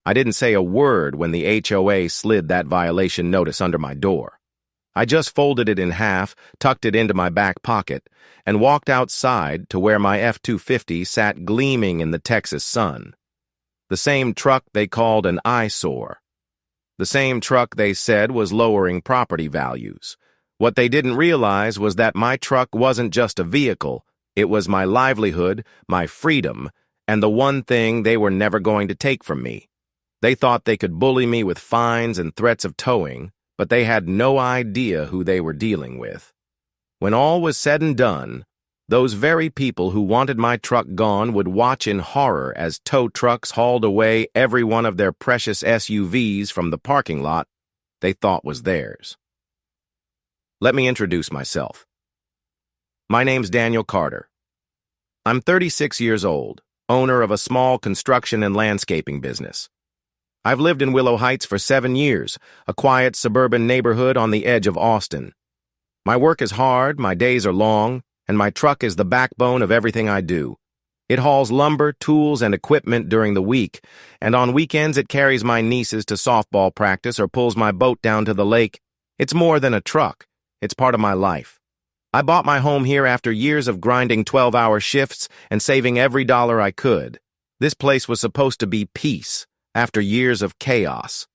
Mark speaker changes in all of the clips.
Speaker 1: I didn't say a word when the HOA slid that violation notice under my door. I just folded it in half, tucked it into my back pocket, and walked outside to where my F-250 sat gleaming in the Texas sun. The same truck they called an eyesore. The same truck they said was lowering property values. What they didn't realize was that my truck wasn't just a vehicle, it was my livelihood, my freedom, and the one thing they were never going to take from me. They thought they could bully me with fines and threats of towing, but they had no idea who they were dealing with. When all was said and done, those very people who wanted my truck gone would watch in horror as tow trucks hauled away every one of their precious SUVs from the parking lot they thought was theirs. Let me introduce myself. My name's Daniel Carter. I'm 36 years old, owner of a small construction and landscaping business. I've lived in Willow Heights for 7 years, a quiet suburban neighborhood on the edge of Austin. My work is hard, my days are long, and my truck is the backbone of everything I do. It hauls lumber, tools, and equipment during the week, and on weekends it carries my nieces to softball practice or pulls my boat down to the lake. It's more than a truck. It's part of my life. I bought my home here after years of grinding 12-hour shifts and saving every dollar I could. This place was supposed to be peace after years of chaos.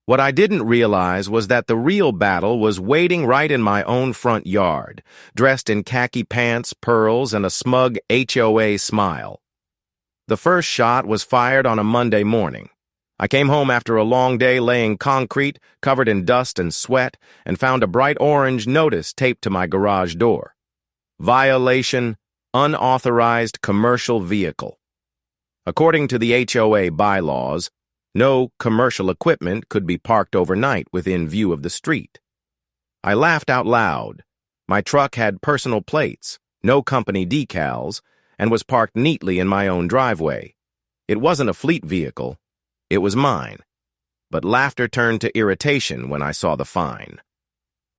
Speaker 1: What I didn't realize was that the real battle was waiting right in my own front yard, dressed in khaki pants, pearls, and a smug HOA smile. The first shot was fired on a Monday morning. I came home after a long day laying concrete, covered in dust and sweat, and found a bright orange notice taped to my garage door. Violation, unauthorized commercial vehicle. According to the HOA bylaws, no commercial equipment could be parked overnight within view of the street. I laughed out loud. My truck had personal plates, no company decals, and was parked neatly in my own driveway. It wasn't a fleet vehicle. It was mine. But laughter turned to irritation when I saw the fine.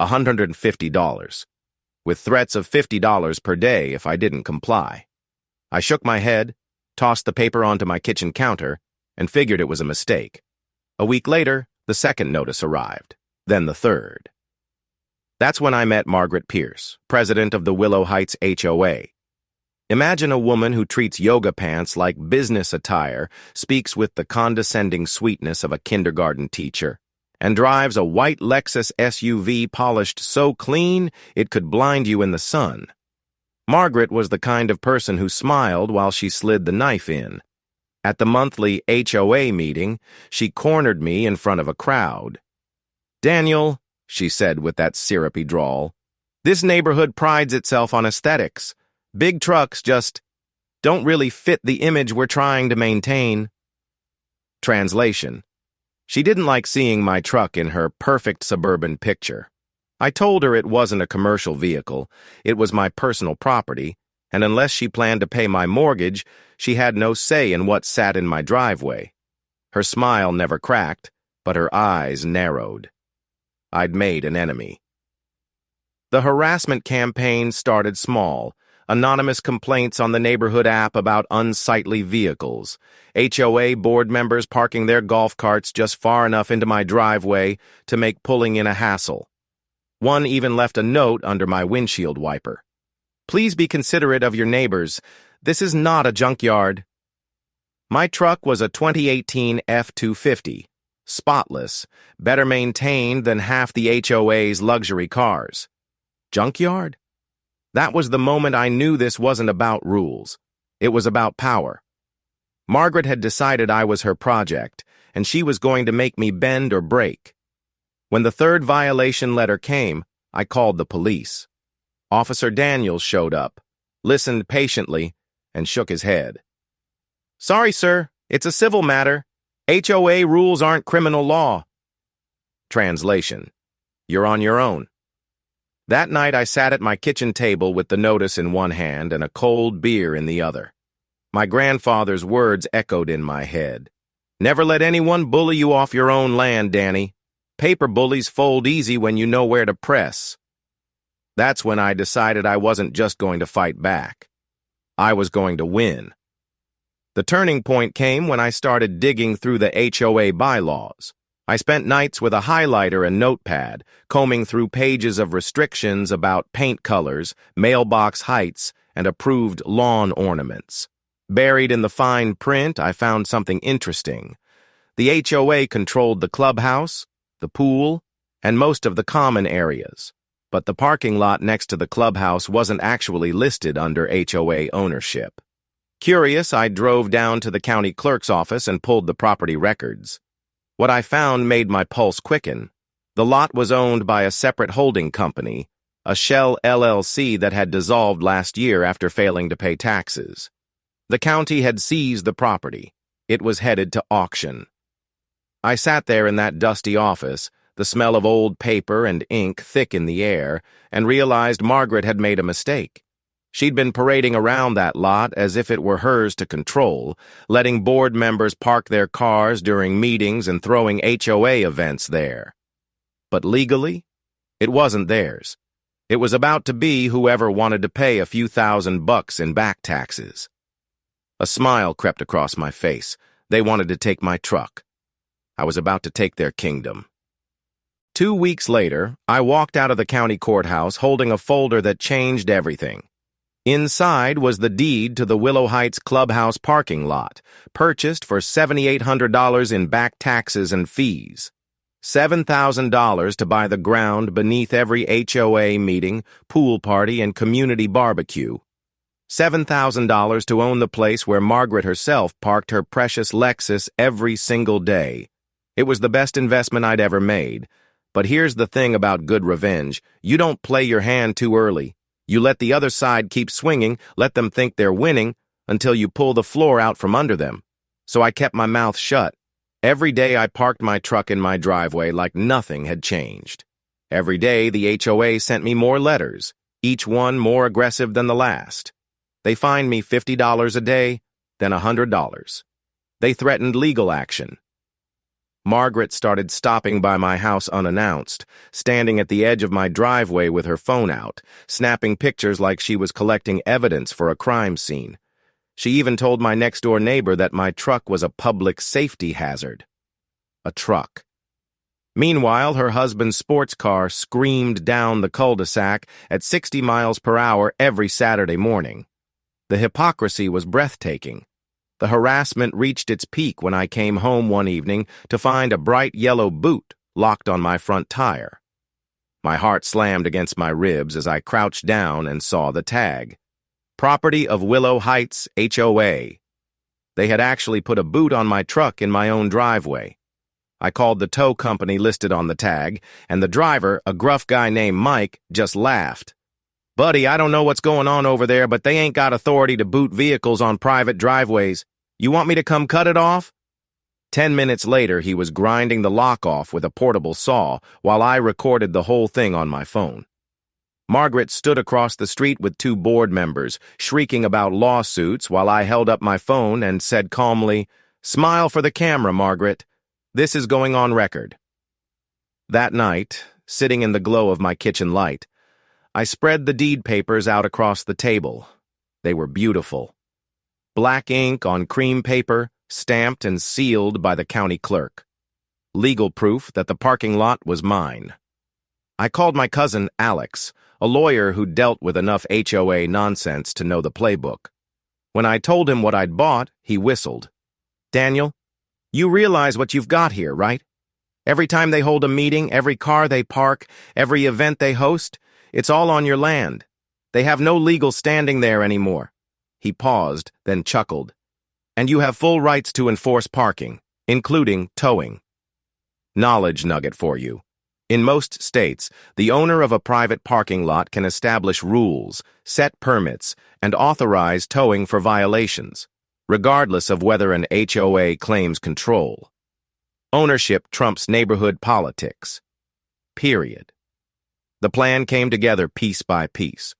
Speaker 1: $150, with threats of $50 per day if I didn't comply. I shook my head, tossed the paper onto my kitchen counter, and figured it was a mistake. A week later, the second notice arrived, then the third. That's when I met Margaret Pierce, president of the Willow Heights HOA. Imagine a woman who treats yoga pants like business attire, speaks with the condescending sweetness of a kindergarten teacher, and drives a white Lexus SUV polished so clean it could blind you in the sun. Margaret was the kind of person who smiled while she slid the knife in. At the monthly HOA meeting, she cornered me in front of a crowd. "Daniel," she said with that syrupy drawl, "this neighborhood prides itself on aesthetics. Big trucks just don't really fit the image we're trying to maintain." Translation: she didn't like seeing my truck in her perfect suburban picture. I told her it wasn't a commercial vehicle, it was my personal property, and unless she planned to pay my mortgage, she had no say in what sat in my driveway. Her smile never cracked, but her eyes narrowed. I'd made an enemy. The harassment campaign started small. Anonymous complaints on the neighborhood app about unsightly vehicles. HOA board members parking their golf carts just far enough into my driveway to make pulling in a hassle. One even left a note under my windshield wiper. "Please be considerate of your neighbors. This is not a junkyard." My truck was a 2018 F-250, spotless, better maintained than half the HOA's luxury cars. Junkyard? That was the moment I knew this wasn't about rules. It was about power. Margaret had decided I was her project, and she was going to make me bend or break. When the third violation letter came, I called the police. Officer Daniels showed up, listened patiently, and shook his head. "Sorry, sir, it's a civil matter. HOA rules aren't criminal law." Translation: you're on your own. That night I sat at my kitchen table with the notice in one hand and a cold beer in the other. My grandfather's words echoed in my head. "Never let anyone bully you off your own land, Danny. Paper bullies fold easy when you know where to press." That's when I decided I wasn't just going to fight back. I was going to win. The turning point came when I started digging through the HOA bylaws. I spent nights with a highlighter and notepad, combing through pages of restrictions about paint colors, mailbox heights, and approved lawn ornaments. Buried in the fine print, I found something interesting. The HOA controlled the clubhouse, the pool, and most of the common areas. But the parking lot next to the clubhouse wasn't actually listed under HOA ownership. Curious, I drove down to the county clerk's office and pulled the property records. What I found made my pulse quicken. The lot was owned by a separate holding company, a shell LLC that had dissolved last year after failing to pay taxes. The county had seized the property. It was headed to auction. I sat there in that dusty office, the smell of old paper and ink thick in the air, and realized Margaret had made a mistake. She'd been parading around that lot as if it were hers to control, letting board members park their cars during meetings and throwing HOA events there. But legally, it wasn't theirs. It was about to be whoever wanted to pay a few $1,000 in back taxes. A smile crept across my face. They wanted to take my truck. I was about to take their kingdom. 2 weeks later, I walked out of the county courthouse holding a folder that changed everything. Inside was the deed to the Willow Heights Clubhouse parking lot, purchased for $7,800 in back taxes and fees. $7,000 to buy the ground beneath every HOA meeting, pool party, and community barbecue. $7,000 to own the place where Margaret herself parked her precious Lexus every single day. It was the best investment I'd ever made. But here's the thing about good revenge. You don't play your hand too early. You let the other side keep swinging, let them think they're winning, until you pull the floor out from under them. So I kept my mouth shut. Every day I parked my truck in my driveway like nothing had changed. Every day the HOA sent me more letters, each one more aggressive than the last. They fined me $50 a day, then $100. They threatened legal action. Margaret started stopping by my house unannounced, standing at the edge of my driveway with her phone out, snapping pictures like she was collecting evidence for a crime scene. She even told my next-door neighbor that my truck was a public safety hazard. A truck. Meanwhile, her husband's sports car screamed down the cul-de-sac at 60 miles per hour every Saturday morning. The hypocrisy was breathtaking. The harassment reached its peak when I came home one evening to find a bright yellow boot locked on my front tire. My heart slammed against my ribs as I crouched down and saw the tag. Property of Willow Heights HOA. They had actually put a boot on my truck in my own driveway. I called the tow company listed on the tag, and the driver, a gruff guy named Mike, just laughed. "Buddy, I don't know what's going on over there, but they ain't got authority to boot vehicles on private driveways. You want me to come cut it off?" 10 minutes later, he was grinding the lock off with a portable saw while I recorded the whole thing on my phone. Margaret stood across the street with 2 board members, shrieking about lawsuits while I held up my phone and said calmly, "Smile for the camera, Margaret. This is going on record." That night, sitting in the glow of my kitchen light, I spread the deed papers out across the table. They were beautiful. Black ink on cream paper, stamped and sealed by the county clerk. Legal proof that the parking lot was mine. I called my cousin Alex, a lawyer who dealt with enough HOA nonsense to know the playbook. When I told him what I'd bought, he whistled. "Daniel, you realize what you've got here, right? Every time they hold a meeting, every car they park, every event they host, it's all on your land. They have no legal standing there anymore." He paused, then chuckled. "And you have full rights to enforce parking, including towing." Knowledge nugget for you. In most states, the owner of a private parking lot can establish rules, set permits, and authorize towing for violations, regardless of whether an HOA claims control. Ownership trumps neighborhood politics. Period. The plan came together piece by piece.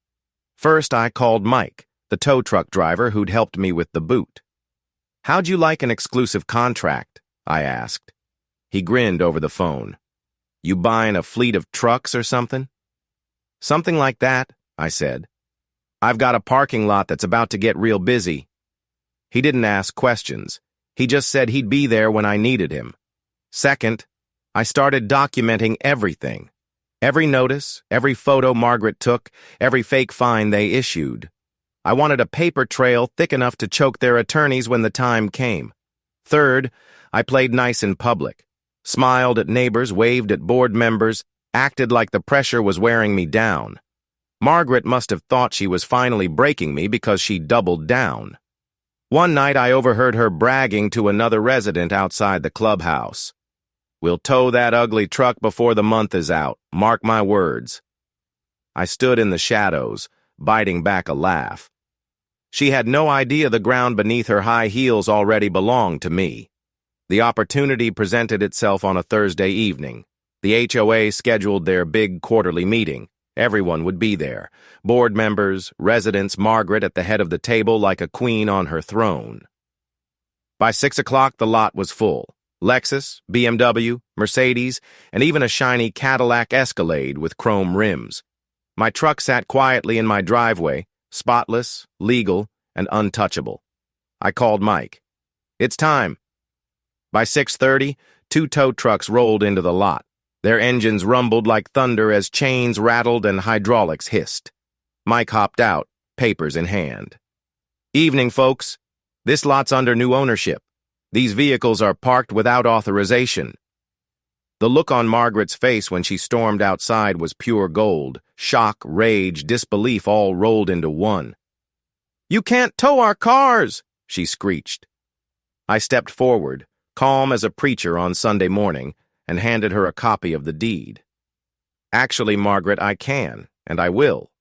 Speaker 1: First, I called Mike, the tow truck driver who'd helped me with the boot. "How'd you like an exclusive contract?" I asked. He grinned over the phone. "You buying a fleet of trucks or something?" "Something like that," I said. "I've got a parking lot that's about to get real busy." He didn't ask questions. He just said he'd be there when I needed him. Second, I started documenting everything. Every notice, every photo Margaret took, every fake fine they issued. I wanted a paper trail thick enough to choke their attorneys when the time came. Third, I played nice in public. Smiled at neighbors, waved at board members, acted like the pressure was wearing me down. Margaret must have thought she was finally breaking me because she doubled down. One night I overheard her bragging to another resident outside the clubhouse. "We'll tow that ugly truck before the month is out, mark my words." I stood in the shadows, biting back a laugh. She had no idea the ground beneath her high heels already belonged to me. The opportunity presented itself on a Thursday evening. The HOA scheduled their big quarterly meeting. Everyone would be there. Board members, residents, Margaret at the head of the table like a queen on her throne. By 6 o'clock, the lot was full. Lexus, BMW, Mercedes, and even a shiny Cadillac Escalade with chrome rims. My truck sat quietly in my driveway, spotless, legal, and untouchable. I called Mike. "It's time." By 6:30, 2 tow trucks rolled into the lot. Their engines rumbled like thunder as chains rattled and hydraulics hissed. Mike hopped out, papers in hand. "Evening, folks. This lot's under new ownership. These vehicles are parked without authorization." The look on Margaret's face when she stormed outside was pure gold. Shock, rage, disbelief all rolled into one. "You can't tow our cars!" she screeched. I stepped forward, calm as a preacher on Sunday morning, and handed her a copy of the deed. "Actually, Margaret, I can, and I will."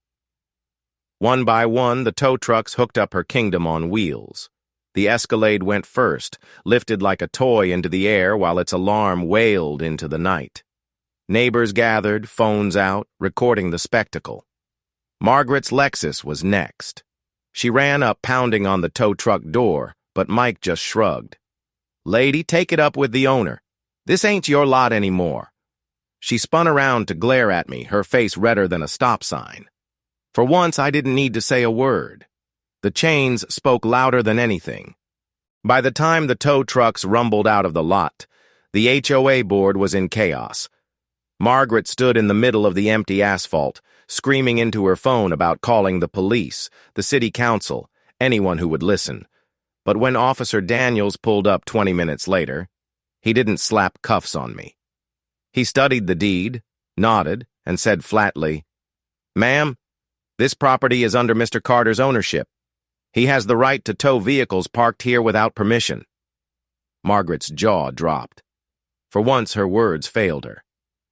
Speaker 1: One by one, the tow trucks hooked up her kingdom on wheels. The Escalade went first, lifted like a toy into the air while its alarm wailed into the night. Neighbors gathered, phones out, recording the spectacle. Margaret's Lexus was next. She ran up, pounding on the tow truck door, but Mike just shrugged. "Lady, take it up with the owner. This ain't your lot anymore." She spun around to glare at me, her face redder than a stop sign. For once, I didn't need to say a word. The chains spoke louder than anything. By the time the tow trucks rumbled out of the lot, the HOA board was in chaos. Margaret stood in the middle of the empty asphalt, screaming into her phone about calling the police, the city council, anyone who would listen. But when Officer Daniels pulled up 20 minutes later, he didn't slap cuffs on me. He studied the deed, nodded, and said flatly, "Ma'am, this property is under Mr. Carter's ownership. He has the right to tow vehicles parked here without permission." Margaret's jaw dropped. For once, her words failed her.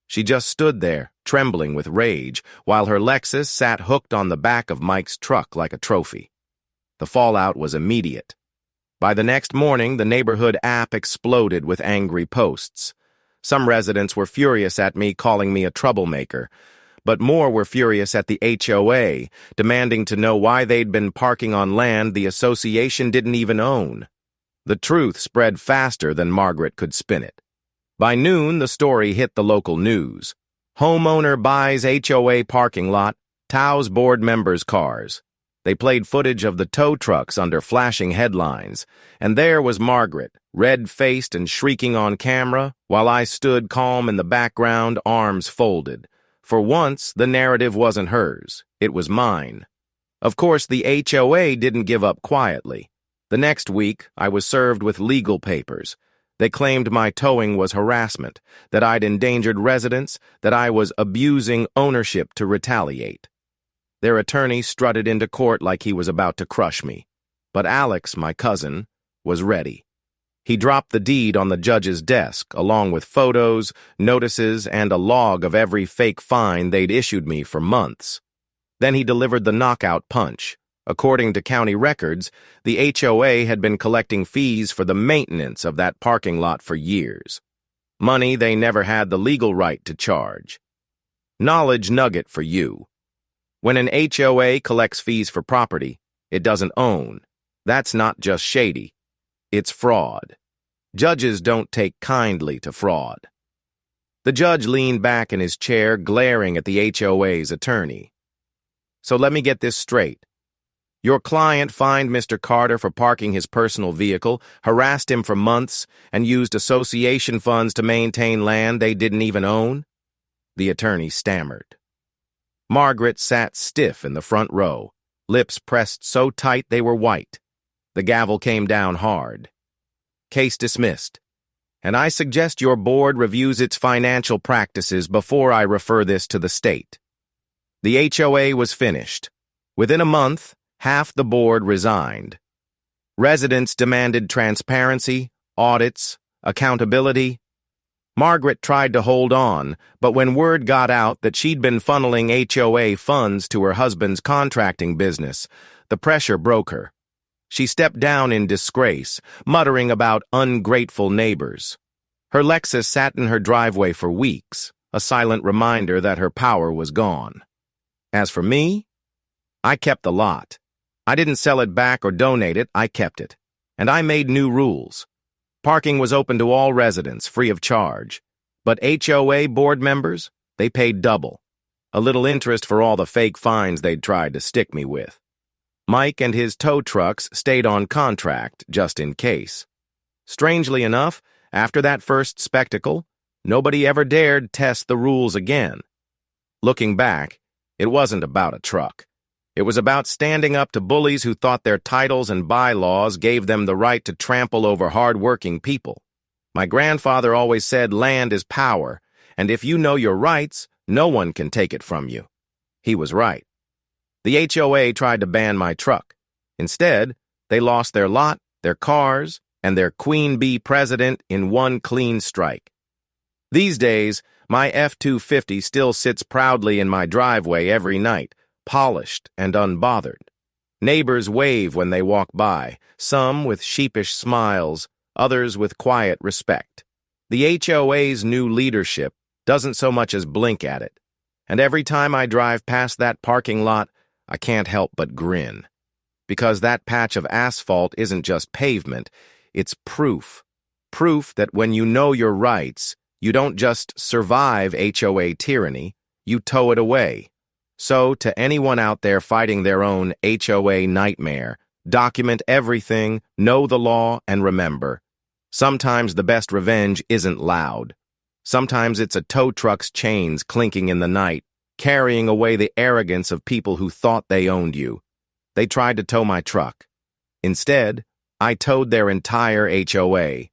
Speaker 1: She just stood there, trembling with rage, while her Lexus sat hooked on the back of Mike's truck like a trophy. The fallout was immediate. By the next morning, the neighborhood app exploded with angry posts. Some residents were furious at me, calling me a troublemaker, but more were furious at the HOA, demanding to know why they'd been parking on land the association didn't even own. The truth spread faster than Margaret could spin it. By noon, the story hit the local news. Homeowner buys HOA parking lot, tows board members' cars. They played footage of the tow trucks under flashing headlines, and there was Margaret, red-faced and shrieking on camera, while I stood calm in the background, arms folded. For once, the narrative wasn't hers. It was mine. Of course, the HOA didn't give up quietly. The next week, I was served with legal papers. They claimed my towing was harassment, that I'd endangered residents, that I was abusing ownership to retaliate. Their attorney strutted into court like he was about to crush me. But Alex, my cousin, was ready. He dropped the deed on the judge's desk, along with photos, notices, and a log of every fake fine they'd issued me for months. Then he delivered the knockout punch. According to county records, the HOA had been collecting fees for the maintenance of that parking lot for years. Money they never had the legal right to charge. Knowledge nugget for you. When an HOA collects fees for property it doesn't own, that's not just shady. It's fraud. Judges don't take kindly to fraud. The judge leaned back in his chair, glaring at the HOA's attorney. So let me get this straight. Your client fined Mr. Carter for parking his personal vehicle, harassed him for months, and used association funds to maintain land they didn't even own? The attorney stammered. Margaret sat stiff in the front row, lips pressed so tight they were white. The gavel came down hard. Case dismissed. And I suggest your board reviews its financial practices before I refer this to the state. The HOA was finished. Within a month, half the board resigned. Residents demanded transparency, audits, accountability. Margaret tried to hold on, but when word got out that she'd been funneling HOA funds to her husband's contracting business, the pressure broke her. She stepped down in disgrace, muttering about ungrateful neighbors. Her Lexus sat in her driveway for weeks, a silent reminder that her power was gone. As for me, I kept the lot. I didn't sell it back or donate it, I kept it. And I made new rules. Parking was open to all residents, free of charge. But HOA board members, they paid double. A little interest for all the fake fines they'd tried to stick me with. Mike and his tow trucks stayed on contract, just in case. Strangely enough, after that first spectacle, nobody ever dared test the rules again. Looking back, it wasn't about a truck. It was about standing up to bullies who thought their titles and bylaws gave them the right to trample over hard-working people. My grandfather always said land is power, and if you know your rights, no one can take it from you. He was right. The HOA tried to ban my truck. Instead, they lost their lot, their cars, and their queen bee president in one clean strike. These days, my F-250 still sits proudly in my driveway every night, polished and unbothered. Neighbors wave when they walk by, some with sheepish smiles, others with quiet respect. The HOA's new leadership doesn't so much as blink at it, and every time I drive past that parking lot, I can't help but grin. Because that patch of asphalt isn't just pavement, it's proof. Proof that when you know your rights, you don't just survive HOA tyranny, you tow it away. So, to anyone out there fighting their own HOA nightmare, document everything, know the law, and remember, sometimes the best revenge isn't loud. Sometimes it's a tow truck's chains clinking in the night, carrying away the arrogance of people who thought they owned you. They tried to tow my truck. Instead, I towed their entire HOA.